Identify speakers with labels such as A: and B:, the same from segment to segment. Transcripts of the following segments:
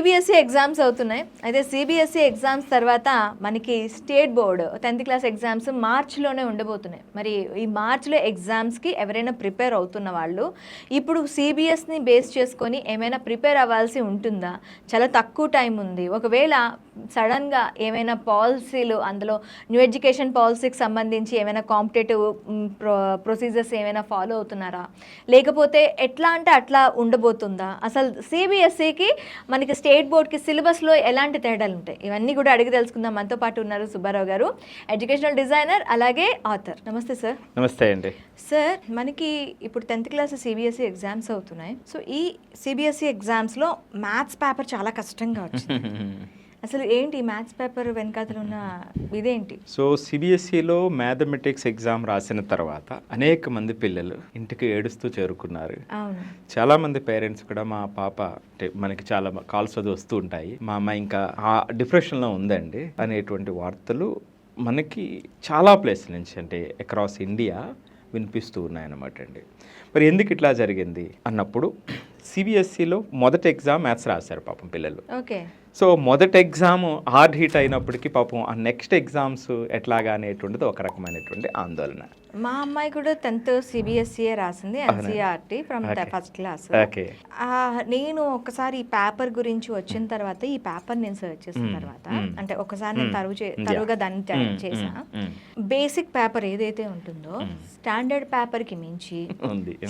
A: CBSE exams అవుతున్నాయి. అయితే CBSE exams తర్వాత మనకి state board 10th class exams మార్చిలోనే ఉండబోతున్నాయి. మరి ఈ మార్చిలో ఎగ్జామ్స్కి ఎవరైనా ప్రిపేర్ అవుతున్న వాళ్ళు ఇప్పుడు సిబిఎస్ని బేస్ చేసుకొని ఏమైనా ప్రిపేర్ అవ్వాల్సి ఉంటుందా? చాలా తక్కువ టైం ఉంది. ఒకవేళ సడన్గా ఏమైనా పాలసీలు అందులో న్యూ ఎడ్యుకేషన్ పాలసీకి సంబంధించి ఏమైనా కాంపిటేటివ్ ప్రొసీజర్స్ ఏమైనా ఫాలో అవుతున్నారా, లేకపోతే ఎట్లా అంటే అట్లా ఉండబోతుందా? అసలు సిబిఎస్ఈకి మనకి స్టేట్ బోర్డ్కి సిలబస్లో ఎలాంటి తేడాలు ఉంటాయి? ఇవన్నీ కూడా అడిగి తెలుసుకుందాం. మనతో పాటు ఉన్నారు సుబ్బారావు గారు, ఎడ్యుకేషనల్ డిజైనర్ అలాగే ఆథర్. నమస్తే సార్.
B: నమస్తే అండి.
A: సార్, మనకి ఇప్పుడు 10th క్లాస్ సిబిఎస్ఈ ఎగ్జామ్స్ అవుతున్నాయి. సో ఈ సిబిఎస్ఈ ఎగ్జామ్స్లో మ్యాథ్స్ పేపర్ చాలా కష్టంగా వచ్చింది. అసలు ఏంటి మ్యాథ్స్ పేపర్ వెనకాతలు ఉన్న ఇదేంటి?
B: సో సిబిఎస్ఈలో మ్యాథమెటిక్స్ ఎగ్జామ్ రాసిన తర్వాత అనేక మంది పిల్లలు ఇంటికి ఏడుస్తూ చేరుకున్నారు.
A: అవును,
B: చాలా మంది పేరెంట్స్ కూడా మా పాప అంటే మనకి చాలా కాల్స్ అది వస్తూ ఉంటాయి, మా అమ్మాయి ఇంకా ఆ డిప్రెషన్లో ఉందండి అనేటువంటి వార్తలు మనకి చాలా ప్లేస్ నుంచి అంటే అక్రాస్ ఇండియా వినిపిస్తూ ఉన్నాయన్నమాట అండి. మరి ఎందుకు ఇట్లా జరిగింది అన్నప్పుడు సిబిఎస్ఈలో మొదటి ఎగ్జామ్ మ్యాథ్స్ రాశారు పాపం పిల్లలు.
A: ఓకే.
B: సో మొదటి ఎగ్జామ్ హార్డ్ హిట్ అయినప్పటికీ పాపం ఆ నెక్స్ట్ ఎగ్జామ్స్ ఎట్లాగా అనేటువంటిది ఒక రకమైనటువంటి ఆందోళన.
A: మా అమ్మాయి కూడా 10th సిబిఎస్ఈ రాసింది, ఎన్సీఆర్టీ ఫ్రమ్ ఫస్ట్ క్లాస్. నేను ఒకసారి ఈ పేపర్ గురించి వచ్చిన తర్వాత ఈ పేపర్ నేను సర్చ్ చేసిన తర్వాత అంటే ఒకసారి నేను తరువుగా దాన్ని చేసా. బేసిక్ పేపర్ ఏదైతే ఉంటుందో స్టాండర్డ్ పేపర్ కి మించి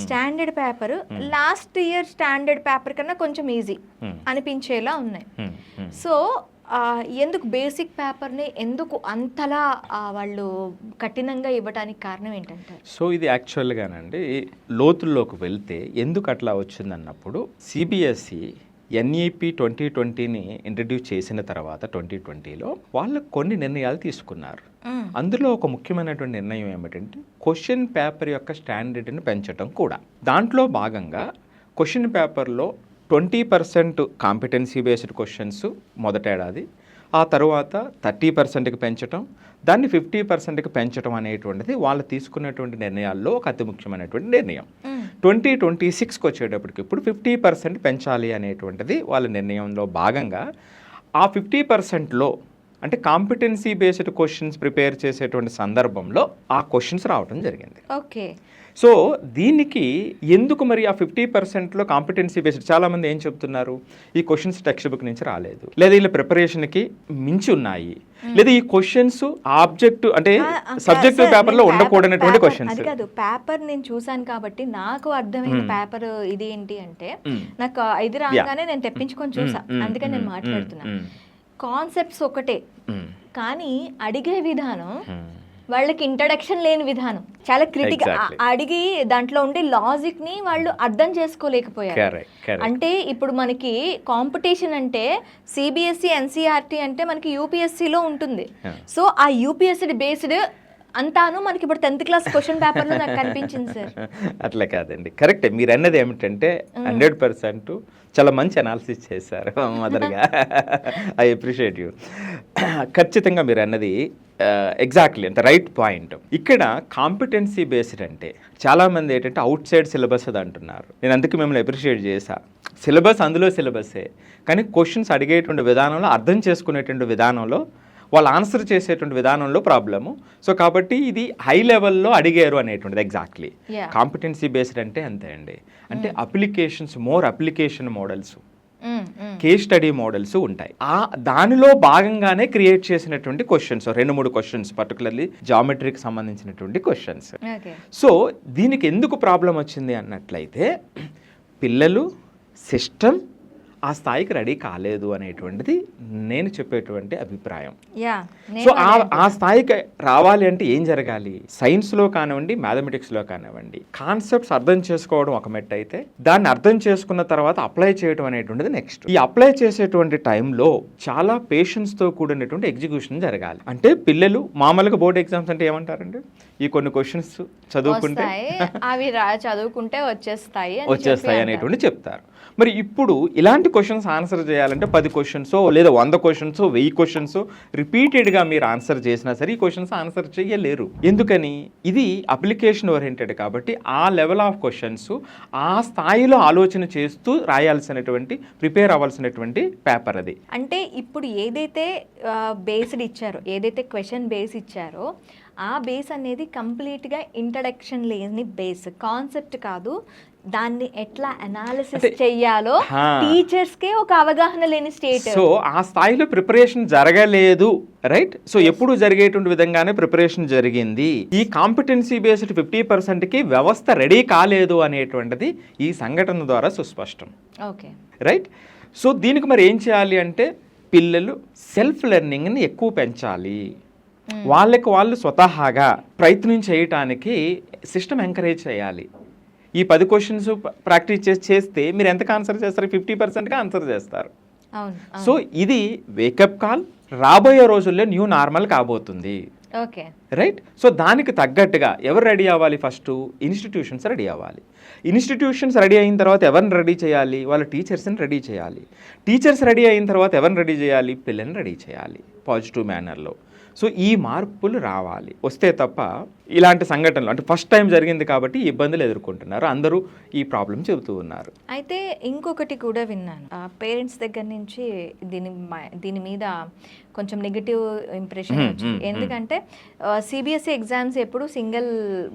A: standard paper last year standard paper కన్నా కొంచెం ఈజీ అనిపించేలా ఉన్నాయి. సో ఎందుకు బేసిక్ పేపర్ని ఎందుకు అంతలా వాళ్ళు కఠినంగా ఇవ్వడానికి కారణం ఏంటంటే,
B: సో ఇది యాక్చువల్గానండి లోతుల్లోకి వెళ్తే ఎందుకు అట్లా వచ్చిందన్నప్పుడు సిబిఎస్ఈ ఎన్ఈపి 2020ని ఇంట్రడ్యూస్ చేసిన తర్వాత 2020లో వాళ్ళు కొన్ని నిర్ణయాలు తీసుకున్నారు. అందులో ఒక ముఖ్యమైనటువంటి నిర్ణయం ఏమిటంటే క్వశ్చన్ పేపర్ యొక్క స్టాండర్డ్ని పెంచడం కూడా. దాంట్లో భాగంగా క్వశ్చన్ పేపర్లో 20% కాంపిటెన్సీ బేస్డ్ క్వశ్చన్స్ మొదటేడాది, ఆ తర్వాత 30%కి పెంచడం, దాన్ని 50%కి పెంచడం అనేటువంటిది వాళ్ళు తీసుకున్నటువంటి నిర్ణయాల్లో ఒక అతి ముఖ్యమైనటువంటి నిర్ణయం. 2026కి వచ్చేటప్పటికి ఇప్పుడు 50% పెంచాలి అనేటువంటిది వాళ్ళ నిర్ణయంలో భాగంగా ఆ 50%లో అంటే కాంపిటెన్సీ బేస్డ్ క్వశ్చన్స్ ప్రిపేర్ చేసేటువంటి సందర్భంలో ఆ క్వశ్చన్స్ రావడం జరిగింది.
A: ఓకే.
B: సో దీనికి ఎందుకు మరి ఆ 50%లో కాంపిటెన్సీ బేస్డ్ చాలామంది ఏం చెప్తున్నారు, ఈ క్వశ్చన్స్ టెక్స్ట్ బుక్ నుంచి రాలేదు, లేదా వీళ్ళ ప్రిపరేషన్కి మించి ఉన్నాయి, లేదా ఈ క్వశ్చన్స్ ఆబ్జెక్ట్ అంటే సబ్జెక్టివ్ పేపర్లో ఉండకూడనటువంటి క్వశ్చన్స్.
A: అది కాదు, పేపర్ నేను చూసాను కాబట్టి నాకు అర్థమైన పేపర్ ఇది ఏంటి అంటే నాకు 5 రాగానే నేను తెప్పించుకొని చూసా, అందుకని నేను మాట్లాడుతున్నా. కాన్సెప్ట్స్ ఒకటే కానీ అడిగే విధానం వాళ్ళకి ఇంట్రడక్షన్ లేని విధానం, చాలా క్రిటికల్. అడిగి దాంట్లో ఉండే లాజిక్ ని వాళ్ళు అర్థం చేసుకోలేకపోయారు. అంటే ఇప్పుడు మనకి కాంపిటీషన్ అంటే సిబిఎస్ఈ ఎన్సీఆర్టీ అంటే మనకి యూపీఎస్సీలో ఉంటుంది. సో ఆ యూపీఎస్సీ బేస్డ్ అంతాను మనకి ఇప్పుడు 10th క్లాస్ క్వశ్చన్ పేపర్లో నాకు కనిపించింది సార్.
B: అట్లా కాదండి, కరెక్టే మీరు అన్నది ఏమిటంటే 100% చాలా మంచి అనాలిసిస్ చేశారు మదర్గా. I appreciate you. ఖచ్చితంగా మీరు అన్నది ఎగ్జాక్ట్లీ అంటే రైట్ పాయింట్. ఇక్కడ కాంపిటెన్సీ బేస్డ్ అంటే చాలామంది ఏంటంటే అవుట్ సైడ్ సిలబస్ అది అంటున్నారు. నేను అందుకే మిమ్మల్ని అప్రిషియేట్ చేశా. సిలబస్ అందులో సిలబస్సే, కానీ క్వశ్చన్స్ అడిగేటువంటి విధానంలో, అర్థం చేసుకునేటువంటి విధానంలో, వాళ్ళు ఆన్సర్ చేసేటువంటి విధానంలో ప్రాబ్లము. సో కాబట్టి ఇది హై లెవెల్లో అడిగారు అనేటువంటిది ఎగ్జాక్ట్లీ. కాంపిటెన్సీ బేస్డ్ అంటే అంతే అండి, అంటే applications, more application models, case study models ఉంటాయి. దానిలో భాగంగానే క్రియేట్ చేసినటువంటి క్వశ్చన్స్ 2-3 క్వశ్చన్స్, పర్టికులర్లీ జామెట్రీకి సంబంధించినటువంటి క్వశ్చన్స్. సో దీనికి ఎందుకు ప్రాబ్లం వచ్చింది అన్నట్లయితే పిల్లలు సిస్టమ్ ఆ స్థాయికి రెడీ కాలేదు అనేటువంటిది నేను చెప్పేటువంటి అభిప్రాయం. సో ఆ స్థాయికి రావాలి అంటే ఏం జరగాలి? సైన్స్లో కానివ్వండి, మ్యాథమెటిక్స్లో కానివ్వండి, కాన్సెప్ట్స్ అర్థం చేసుకోవడం ఒక మెట్ అయితే, దాన్ని అర్థం చేసుకున్న తర్వాత అప్లై చేయడం అనేటువంటిది నెక్స్ట్. ఈ అప్లై చేసేటువంటి టైంలో చాలా పేషెన్స్తో కూడినటువంటి ఎగ్జిక్యూషన్ జరగాలి. అంటే పిల్లలు మామూలుగా బోర్డ్ ఎగ్జామ్స్ అంటే ఏమంటారండి, ఈ కొన్ని క్వశ్చన్స్ చదువుకుంటే
A: అవి చదువుకుంటే వచ్చేస్తాయి
B: అనేటువంటి చెప్తారు. మరి ఇప్పుడు ఇలాంటి క్వశ్చన్స్ ఆన్సర్ చేయాలంటే 10 క్వశ్చన్స్ లేదా 100 క్వశ్చన్స్ 1000 క్వశ్చన్స్ రిపీటెడ్గా మీరు ఆన్సర్ చేసినా సరే ఈ క్వశ్చన్స్ ఆన్సర్ చేయలేరు. ఎందుకని? ఇది అప్లికేషన్ ఓరియంటెడ్ కాబట్టి ఆ లెవెల్ ఆఫ్ క్వశ్చన్స్ ఆ స్థాయిలో ఆలోచన చేస్తూ రాయాల్సినటువంటి ప్రిపేర్ అవ్వాల్సినటువంటి పేపర్ అది.
A: అంటే ఇప్పుడు ఏదైతే బేస్డ్ ఇచ్చారో, ఏదైతే క్వశ్చన్ బేస్ ఇచ్చారో ఆ బేస్ అనేది కంప్లీట్గా ఇంట్రడక్షన్ లేని బేస్, కాన్సెప్ట్ కాదు. దాన్ని ఎట్లా అనాలిసిస్ చెయ్యాలో టీచర్స్కే ఒక అవగాహన లేని స్టేట్.
B: సో ఆ స్థాయిలో ప్రిపరేషన్ జరగలేదు, రైట్? సో ఎప్పుడు జరిగేటువంటి విధంగానే ప్రిపరేషన్ జరిగింది. ఈ కాంపిటెన్సీ బేస్డ్ 50%కి వ్యవస్థ రెడీ కాలేదు అనేటువంటిది ఈ సంఘటన ద్వారా సుస్పష్టం.
A: Okay,
B: right? సో దీనికి మరి ఏం చేయాలి అంటే పిల్లలు సెల్ఫ్ లెర్నింగ్ని ఎక్కువ పెంచాలి. వాళ్ళకి వాళ్ళు స్వతహాగా ప్రయత్నం చేయటానికి సిస్టమ్ ఎంకరేజ్ చేయాలి. ఈ 10 క్వశ్చన్స్ ప్రాక్టీస్ చేస్తే మీరు ఎంతకు ఆన్సర్ చేస్తారు? 50%గా ఆన్సర్ చేస్తారు. సో ఇది వేకప్ కాల్, రాబోయే రోజుల్లో న్యూ నార్మల్ కాబోతుంది.
A: Okay,
B: right? సో దానికి తగ్గట్టుగా ఎవరు రెడీ అవ్వాలి? ఫస్ట్ ఇన్స్టిట్యూషన్స్ రెడీ అవ్వాలి. ఇన్స్టిట్యూషన్స్ రెడీ అయిన తర్వాత ఎవరిని రెడీ చేయాలి? వాళ్ళ టీచర్స్ని రెడీ చేయాలి. టీచర్స్ రెడీ అయిన తర్వాత ఎవరిని రెడీ చేయాలి? పిల్లల్ని రెడీ చేయాలి పాజిటివ్ మేనర్లో. సో ఈ మార్పులు రావాలి. వస్తే తప్ప ఇలాంటి సంఘటనలు, అంటే ఫస్ట్ టైం జరిగింది కాబట్టి ఇబ్బందులు ఎదుర్కొంటున్నారు, అందరూ ఈ ప్రాబ్లం చెబుతూ ఉన్నారు.
A: అయితే ఇంకొకటి కూడా విన్నాను, పేరెంట్స్ దగ్గర నుంచి దీని మీద కొంచెం నెగిటివ్ ఇంప్రెషన్ వచ్చింది. ఎందుకంటే సిబిఎస్ఈ ఎగ్జామ్స్ ఎప్పుడు సింగిల్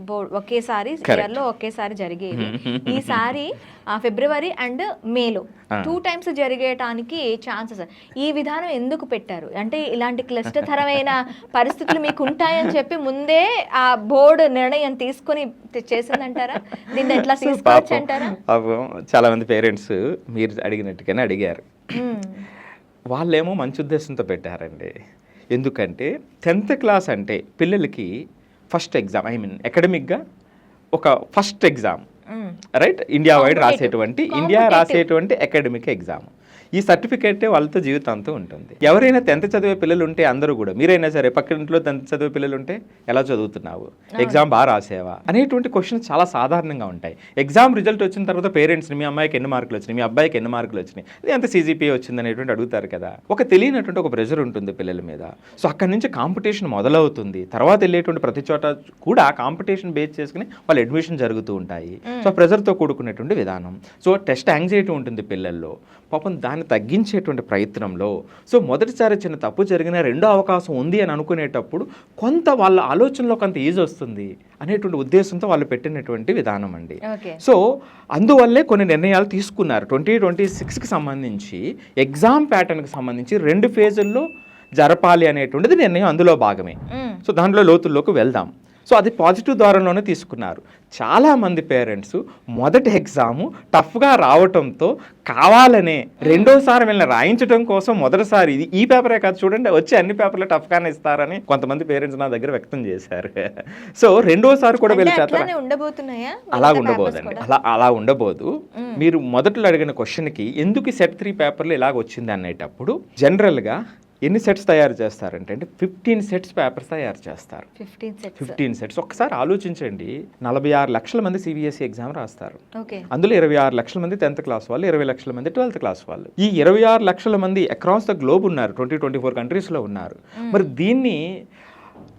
A: బోర్డ్ ఒకేసారి ఇయర్లో ఒకేసారి జరిగేవి. ఈసారి ఫిబ్రవరి అండ్ మేలో 2 times జరిగేటానికి ఛాన్సెస్. ఈ విధానం ఎందుకు పెట్టారు? అంటే ఇలాంటి క్లిష్టతరమైన పరిస్థితులు మీకు ఉంటాయని చెప్పి ముందే ఆ బోర్డు నిర్ణయం తీసుకుని చేసిందంటారా? దీన్ని ఎట్లా తీసుకోవచ్చు అంటారా?
B: చాలా మంది పేరెంట్స్ మీరు అడిగినట్టుగానే అడిగారు. వాళ్ళేమో మంచి ఉద్దేశంతో పెట్టారండి. ఎందుకంటే 10th క్లాస్ అంటే పిల్లలకి ఫస్ట్ ఎగ్జామ్, ఐ మీన్ అకాడమిక్గా ఒక first exam, right? India wide రాసేటువంటి అకాడమిక్ ఎగ్జామ్. ఈ సర్టిఫికేటే వాళ్ళతో జీవితాంతం ఉంటుంది. ఎవరైనా 10th చదివే పిల్లలు ఉంటే అందరూ కూడా, మీరైనా సరే పక్క ఇంట్లో 10th చదివే పిల్లలు ఉంటే ఎలా చదువుతున్నావు, ఎగ్జామ్ బాగా రాసేవా అనేటువంటి క్వశ్చన్స్ చాలా సాధారణంగా ఉంటాయి. ఎగ్జామ్ రిజల్ట్ వచ్చిన తర్వాత పేరెంట్స్ని మీ అమ్మాయికి ఎన్ని మార్కులు వచ్చినాయి, మీ అబ్బాయికి ఎన్ని మార్కులు వచ్చినాయి, ఇది ఎంత CGPA వచ్చింది అనేటువంటి అడుగుతారు కదా. ఒక తెలియనటువంటి ఒక ప్రెషర్ ఉంటుంది పిల్లల మీద. సో అక్కడి నుంచి కాంపిటీషన్ మొదలవుతుంది. తర్వాత వెళ్ళేటువంటి ప్రతి చోట కూడా కాంపిటీషన్ బేస్ చేసుకుని వాళ్ళ అడ్మిషన్ జరుగుతూ ఉంటాయి. సో ప్రెషర్తో కూడుకునేటువంటి విధానం. సో టెస్ట్ యాంగ్జైటీ ఉంటుంది పిల్లల్లో. పాపం దాన్ని తగ్గించేటువంటి ప్రయత్నంలో సో మొదటిసారి చిన్న తప్పు జరిగిన రెండో అవకాశం ఉంది అని అనుకునేటప్పుడు కొంత వాళ్ళ ఆలోచనలో కొంత ఈజీ వస్తుంది అనేటువంటి ఉద్దేశంతో వాళ్ళు పెట్టినటువంటి విధానం అండి. సో అందువల్లే కొన్ని నిర్ణయాలు తీసుకున్నారు. 2026కి సంబంధించి ఎగ్జామ్ ప్యాటర్న్కి సంబంధించి 2 ఫేజుల్లో జరపాలి అనేటువంటిది నిర్ణయం అందులో భాగమే. సో దాంట్లో లోతుల్లోకి వెళ్దాం. సో అది పాజిటివ్ ద్వారంలోనే తీసుకున్నారు. చాలామంది పేరెంట్స్ మొదటి ఎగ్జాము టఫ్గా రావటంతో కావాలనే రెండోసారి వీళ్ళని రాయించడం కోసం మొదటిసారి ఈ పేపరే కాదు చూడండి వచ్చి అన్ని పేపర్లు టఫ్గానే ఇస్తారని కొంతమంది పేరెంట్స్ నా దగ్గర వ్యక్తం చేశారు. సో రెండోసారి కూడా వీళ్ళు చేస్తారు. అలా ఉండబోదండి, అలా ఉండబోదు. మీరు మొదట్లో అడిగిన క్వశ్చన్కి ఎందుకు సెట్ 3 పేపర్లు ఇలాగ వచ్చింది అనేటప్పుడు జనరల్గా ఎన్ని సెట్స్ తయారు చేస్తారంటే 15 సెట్స్ పేపర్స్ తయారు చేస్తారు. 15 సెట్స్. ఒక్కసారి ఆలోచించండి, 46 లక్షల మంది CBSE ఎగ్జామ్ రాస్తారు. అందులో 26 లక్షల మంది 10th క్లాస్ వాళ్ళు, 20 లక్షల మంది 12th క్లాస్ వాళ్ళు. ఈ 26 లక్షల మంది అక్రాస్ ద గ్లోబ్ ఉన్నారు, 24 కంట్రీస్లో ఉన్నారు. మరి దీన్ని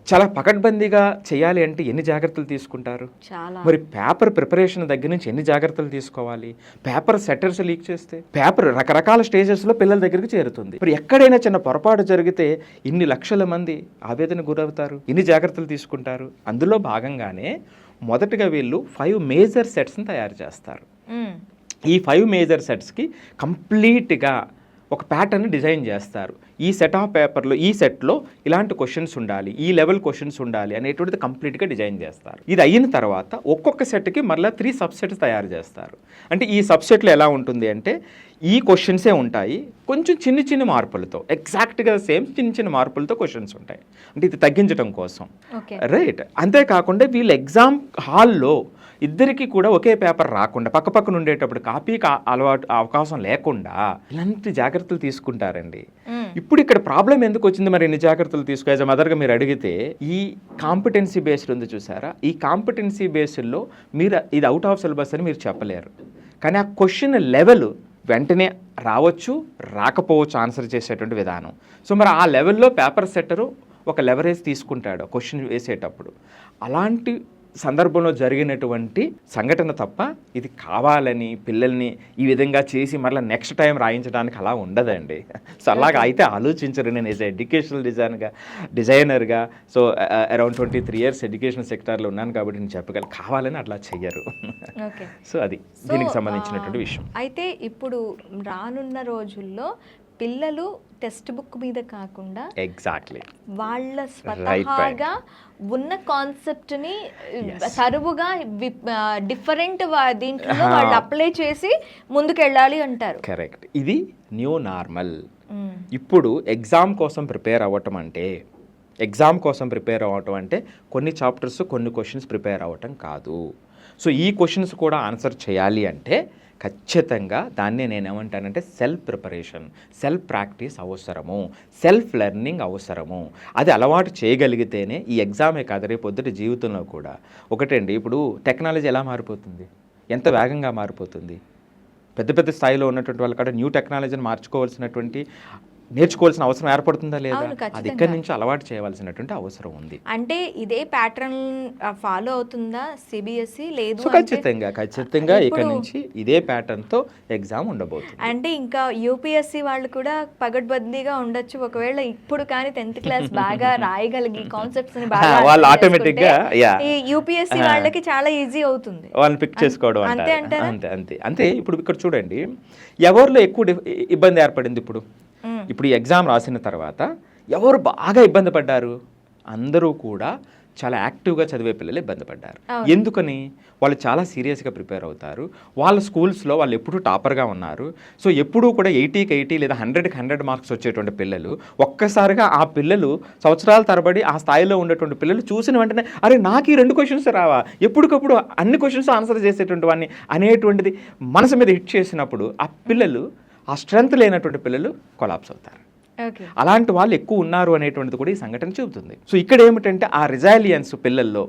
B: చాలా పకడ్బందీగా చేయాలి అంటే ఎన్ని జాగ్రత్తలు తీసుకుంటారు? మరి పేపర్ ప్రిపరేషన్ దగ్గర నుంచి ఎన్ని జాగ్రత్తలు తీసుకోవాలి? పేపర్ సెట్టర్స్ లీక్ చేస్తే పేపర్ రకరకాల స్టేజెస్లో పిల్లల దగ్గరికి చేరుతుంది. మరి ఎక్కడైనా చిన్న పొరపాటు జరిగితే ఇన్ని లక్షల మంది ఆవేదన గురవుతారు. ఇన్ని జాగ్రత్తలు తీసుకుంటారు. అందులో భాగంగానే మొదటగా వీళ్ళు 5 మేజర్ సెట్స్ని తయారు చేస్తారు. ఈ 5 మేజర్ సెట్స్కి కంప్లీట్గా ఒక ప్యాటర్న్ డిజైన్ చేస్తారు. ఈ సెట్ ఆఫ్ పేపర్లో ఈ సెట్లో ఇలాంటి క్వశ్చన్స్ ఉండాలి, ఈ లెవెల్ క్వశ్చన్స్ ఉండాలి అనేటువంటిది కంప్లీట్గా డిజైన్ చేస్తారు. ఇది అయిన తర్వాత ఒక్కొక్క సెట్కి మళ్ళీ 3 సబ్సెట్స్ తయారు చేస్తారు. అంటే ఈ సబ్సెట్లో ఎలా ఉంటుంది అంటే ఈ క్వశ్చన్సే ఉంటాయి, కొంచెం చిన్న మార్పులతో, ఎగ్జాక్ట్గా సేమ్ చిన్న మార్పులతో క్వశ్చన్స్ ఉంటాయి. అంటే ఇది తగ్గించడం కోసం, రైట్? అంతేకాకుండా వీళ్ళు ఎగ్జామ్ హాల్లో ఇద్దరికి కూడా ఒకే పేపర్ రాకుండా పక్కపక్కన ఉండేటప్పుడు కాపీకి అవకాశం లేకుండా ఇలాంటి జాగ్రత్తలు తీసుకుంటారండి. ఇప్పుడు ఇక్కడ ప్రాబ్లం ఎందుకు వచ్చింది? మరి ఎన్ని జాగ్రత్తలు తీసుకో యాజ్ అ మదర్గా మీరు అడిగితే ఈ కాంపిటెన్సీ బేస్డ్ ఉంది చూసారా, ఈ కాంపిటెన్సీ బేస్డ్లో మీరు ఇది అవుట్ ఆఫ్ సిలబస్ అని మీరు చెప్పలేరు. కానీ ఆ క్వశ్చన్ లెవెల్ వెంటనే రావచ్చు, రాకపోవచ్చు ఆన్సర్ చేసేటువంటి విధానం. సో మరి ఆ లెవెల్లో పేపర్ సెట్టరు ఒక లెవరేజ్ తీసుకుంటాడు క్వశ్చన్ వేసేటప్పుడు. అలాంటి సందర్భంలో జరిగినటువంటి సంఘటన తప్ప ఇది కావాలని పిల్లల్ని ఈ విధంగా చేసి మరలా నెక్స్ట్ టైం రాయించడానికి అలా ఉండదండి. సో అలాగా అయితే ఆలోచించరు. నేను యాజ్ ఎడ్యుకేషనల్ డిజైనర్గా సో అరౌండ్ 23 years ఎడ్యుకేషన్ సెక్టార్లో ఉన్నాను కాబట్టి నేను చెప్పగలను, కావాలని అట్లా చెయ్యరు. సో అది దీనికి సంబంధించినటువంటి విషయం.
A: అయితే ఇప్పుడు రానున్న రోజుల్లో పిల్లలు టెక్స్ట్ బుక్ మీద కాకుండా
B: ఎగ్జాక్ట్లీ
A: వాళ్ళ స్వతహాగా ఉన్న కాన్సెప్ట్ని సరువుగా డిఫరెంట్ దీంట్లో వాళ్ళు అప్లై చేసి ముందుకెళ్ళాలి అంటారు.
B: కరెక్ట్. ఇది న్యూ నార్మల్. ఇప్పుడు ఎగ్జామ్ కోసం ప్రిపేర్ అవ్వటం అంటే కొన్ని చాప్టర్స్ కొన్ని క్వశ్చన్స్ ప్రిపేర్ అవ్వటం కాదు. సో ఈ క్వశ్చన్స్ కూడా ఆన్సర్ చేయాలి అంటే ఖచ్చితంగా దాన్నే నేనేమంటానంటే సెల్ఫ్ ప్రిపరేషన్, సెల్ఫ్ ప్రాక్టీస్ అవసరము, సెల్ఫ్ లెర్నింగ్ అవసరము. అది అలవాటు చేయగలిగితేనే ఈ ఎగ్జామే కాదు రేపు పొద్దుట జీవితంలో కూడా. ఒకటండి, ఇప్పుడు టెక్నాలజీ ఎలా మారిపోతుంది, ఎంత వేగంగా మారిపోతుంది. పెద్ద పెద్ద స్థాయిలో ఉన్నటువంటి వాళ్ళు కూడా న్యూ టెక్నాలజీని నేర్చుకోవాల్సిన అవసరం ఏర్పడుతుందా లేదా, అది ఇక్కడి నుంచి అలవాటు చేయవలసినటువంటి అవసరం ఉంది.
A: అంటే ఇదే ప్యాటర్న్ ఫాలో అవుతుందా సిబిఎస్ఈ? లేదు.
B: సో ఖచ్చితంగా ఇక్కడ నుంచి ఇదే ప్యాటర్న్ తో ఎగ్జామ్ ఉండబోతుంది.
A: అంటే ఇంకా యూపీఎస్సీ వాళ్ళు కూడా పగడ్బందీగా ఉండొచ్చు. ఒకవేళ ఇప్పుడు కానీ 10th క్లాస్ బాగా రాయగలిగి కాన్సెప్ట్స్ ని బాగా
B: వాళ్ళు ఆటోమేటిక్ గా
A: ఈ యూపీఎస్సీ వాళ్ళకి చాలా ఈజీ అవుతుంది
B: వాళ్ళని పిక్ చేసుకోవడం.
A: అంతే అంటారా?
B: అంతే. ఇప్పుడు ఇక్కడ చూడండి, ఎవరిలో ఎక్కువ ఇబ్బంది ఏర్పడింది. ఇప్పుడు ఈ ఎగ్జామ్ రాసిన తర్వాత ఎవరు బాగా ఇబ్బంది పడ్డారు? అందరూ కూడా చాలా యాక్టివ్గా చదివే పిల్లలు ఇబ్బంది పడ్డారు. ఎందుకని? వాళ్ళు చాలా సీరియస్గా ప్రిపేర్ అవుతారు. వాళ్ళ స్కూల్స్లో వాళ్ళు ఎప్పుడూ టాపర్గా ఉన్నారు. సో ఎప్పుడూ కూడా 80కి 80 లేదా 100కి 100 మార్క్స్ వచ్చేటువంటి పిల్లలు ఒక్కసారిగా ఆ పిల్లలు సంవత్సరాల తరబడి ఆ స్థాయిలో ఉండేటువంటి పిల్లలు చూసిన వెంటనే అరే నాకు ఈ 2 క్వశ్చన్స్ రావా, ఎప్పటికప్పుడు అన్ని క్వశ్చన్స్ ఆన్సర్ చేసేటువంటి వాడిని అనేటువంటిది మనసు మీద హిట్ చేసినప్పుడు ఆ పిల్లలు, ఆ స్ట్రెంత్ లేనటువంటి పిల్లలు కొలాప్స్ అవుతారు. అలాంటి వాళ్ళు ఎక్కువ ఉన్నారు అనేటువంటిది కూడా ఈ సంఘటన చెబుతుంది. సో ఇక్కడ ఏమిటంటే ఆ రిజైలియన్స్ పిల్లల్లో,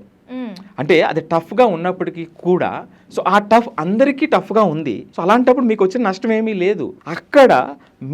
B: అంటే అది టఫ్గా ఉన్నప్పటికీ కూడా సో ఆ టఫ్ అందరికీ టఫ్గా ఉంది. సో అలాంటప్పుడు మీకు వచ్చిన నష్టం ఏమీ లేదు. అక్కడ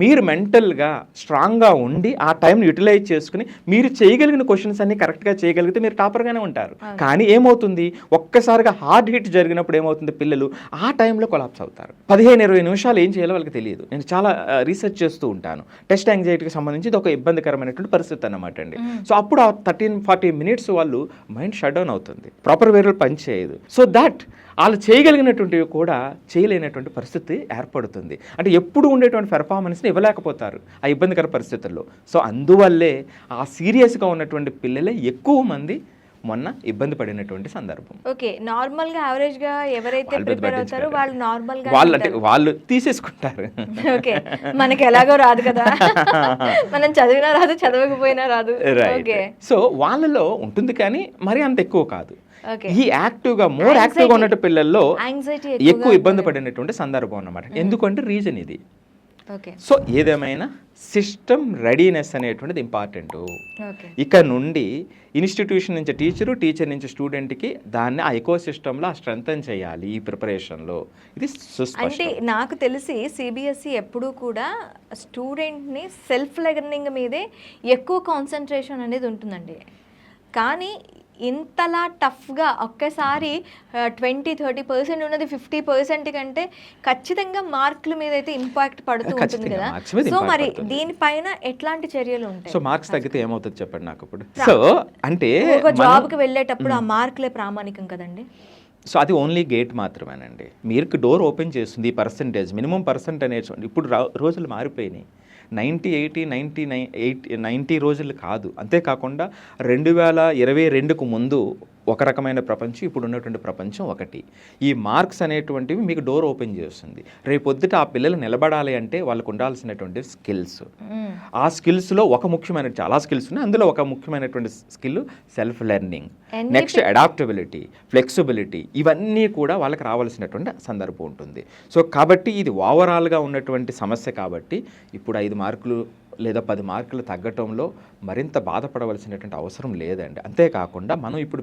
B: మీరు మెంటల్గా స్ట్రాంగ్గా ఉండి ఆ టైంని యూటిలైజ్ చేసుకుని మీరు చేయగలిగిన క్వశ్చన్స్ అన్ని కరెక్ట్గా చేయగలిగితే మీరు టాపర్గానే ఉంటారు. కానీ ఏమవుతుంది, ఒక్కసారిగా హార్డ్ హిట్ జరిగినప్పుడు ఏమవుతుంది, పిల్లలు ఆ టైంలో కొలాప్స్ అవుతారు. 15-20 నిమిషాలు ఏం చేయాలో వాళ్ళకి తెలియదు. నేను చాలా రీసెర్చ్ చేస్తూ ఉంటాను. టెస్ట్ యాంగ్జైటీకి సంబంధించి ఇది ఒక ఇబ్బందికరమైనటువంటి పరిస్థితి అన్నమాట అండి. సో అప్పుడు ఆ 13-40 minutes వాళ్ళు మైండ్ షట్ డౌన్ అవుతుంది, ప్రాపర్ వేలో పని చేయదు. సో దట్ వాళ్ళు చేయగలిగినటువంటివి కూడా చేయలేనటువంటి పరిస్థితి ఏర్పడుతుంది. అంటే ఎప్పుడు ఉండేటువంటి పెర్ఫార్మెన్స్ని ఇవ్వలేకపోతారు ఆ ఇబ్బందికర పరిస్థితుల్లో. సో అందువల్లే ఆ సీరియస్గా ఉన్నటువంటి పిల్లలే ఎక్కువ మంది మొన్న ఇబ్బంది పడినటువంటి సందర్భం.
A: ఓకే, నార్మల్ గా యావరేజ్ గా ఎవరైతే ప్రిపేర్ అవుతారో వాళ్ళు నార్మల్ గా
B: వాళ్ళు తీసేసుకుంటారు.
A: ఓకే, మనకి ఎలాగో రాదు కదా, మనం చదివినా రాదు, చదవకపోయినా రాదు. ఓకే,
B: సో వాళ్ళలో ఉంటుంది కానీ మరి అంత ఎక్కువ కాదు. ఈ యాక్టివ్గా మోర్ యాక్టివ్గా ఉన్న పిల్లల్లో ఎక్కువ ఇబ్బంది పడినటువంటి సందర్భం అన్నమాట. ఎందుకంటే రీజన్ ఇది. సో ఏదేమైనా సిస్టమ్ రెడీనెస్ అనేటువంటిది ఇంపార్టెంట్. ఇక నుండి ఇన్స్టిట్యూషన్ నుంచి టీచర్ నుంచి స్టూడెంట్కి దాన్ని ఆ ఎకో సిస్టంలో స్ట్రెంథన్ చేయాలి ఈ ప్రిపరేషన్లో. ఇది
A: అంటే నాకు తెలిసి సిబిఎస్ఈ ఎప్పుడూ కూడా స్టూడెంట్ని సెల్ఫ్ లెర్నింగ్ మీదే ఎక్కువ కాన్సన్ట్రేషన్ అనేది ఉంటుందండి. కానీ ఇంతలా టఫ్గా ఒక్కసారి 20-30% ఉన్నది 50% కంటే ఖచ్చితంగా మార్కుల మీద అయితే ఇంపాక్ట్ పడుతూ ఉంటుంది కదా. సో మరి దీనిపైన ఎట్లాంటి చర్యలు ఉంటాయి?
B: సో మార్క్స్ తగ్గితే ఏమవుతుంది చెప్పండి నాకు ఇప్పుడు. సో అంటే
A: ఒక జాబ్కి వెళ్ళేటప్పుడు ఆ మార్కులే ప్రామాణికం కదండి.
B: సో అది ఓన్లీ గేట్ మాత్రమేనండి. మీరు డోర్ ఓపెన్ చేస్తుంది ఈ పర్సంటేజ్, మినిమం పర్సంటేజ్. ఇప్పుడు రోజులు మారిపోయినాయి. 90 రోజులు కాదు. అంతేకాకుండా 2022కు ముందు ఒక రకమైన ప్రపంచం, ఇప్పుడు ఉన్నటువంటి ప్రపంచం ఒకటి. ఈ మార్క్స్ అనేటువంటివి మీకు డోర్ ఓపెన్ చేస్తుంది. రేపొద్దుట ఆ పిల్లలు నిలబడాలి అంటే వాళ్ళకు ఉండాల్సినటువంటి స్కిల్స్. ఆ స్కిల్స్లో ఒక ముఖ్యమైన, చాలా స్కిల్స్ ఉన్నాయి, అందులో ఒక ముఖ్యమైనటువంటి skill self learning, next adaptability, flexibility, ఇవన్నీ కూడా వాళ్ళకి రావాల్సినటువంటి సందర్భం ఉంటుంది. సో కాబట్టి ఇది ఓవరాల్గా ఉన్నటువంటి సమస్య. కాబట్టి ఇప్పుడు 5 మార్కులు లేదా 10 మార్కులు తగ్గటంలో మరింత బాధపడవలసినటువంటి అవసరం లేదండి. అంతేకాకుండా మనం ఇప్పుడు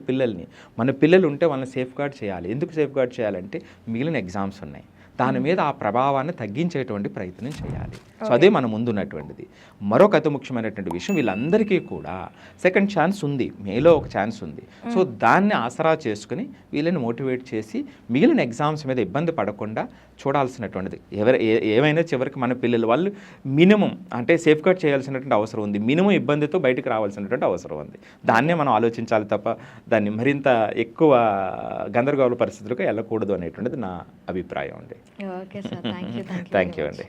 B: మన పిల్లలు ఉంటే వాళ్ళని సేఫ్ గార్డ్ చేయాలి. ఎందుకు సేఫ్ గార్డ్ చేయాలంటే మిగిలిన ఎగ్జామ్స్ ఉన్నాయి, దాని మీద ఆ ప్రభావాన్ని తగ్గించేటువంటి ప్రయత్నం చేయాలి. సో అదే మన ముందున్నటువంటిది. మరొక అతి ముఖ్యమైనటువంటి విషయం, వీళ్ళందరికీ కూడా సెకండ్ ఛాన్స్ ఉంది, మేలో ఒక ఛాన్స్ ఉంది. సో దాన్ని ఆసరా చేసుకుని వీళ్ళని మోటివేట్ చేసి మిగిలిన ఎగ్జామ్స్ మీద ఇబ్బంది పడకుండా చూడాల్సినటువంటిది. ఏమైనా చివరికి మన పిల్లలు వాళ్ళు మినిమం అంటే సేఫ్ గార్డ్ చేయాల్సినటువంటి అవసరం ఉంది, మినిమం ఇబ్బందితో బయటకు రావాల్సినటువంటి అవసరం ఉంది. దాన్నే మనం ఆలోచించాలి తప్ప దాన్ని మరింత ఎక్కువ గందరగోళ పరిస్థితులకు వెళ్ళకూడదు అనేటువంటిది నా అభిప్రాయం అండి.
A: Okay sir, thank you
B: thank you అండి.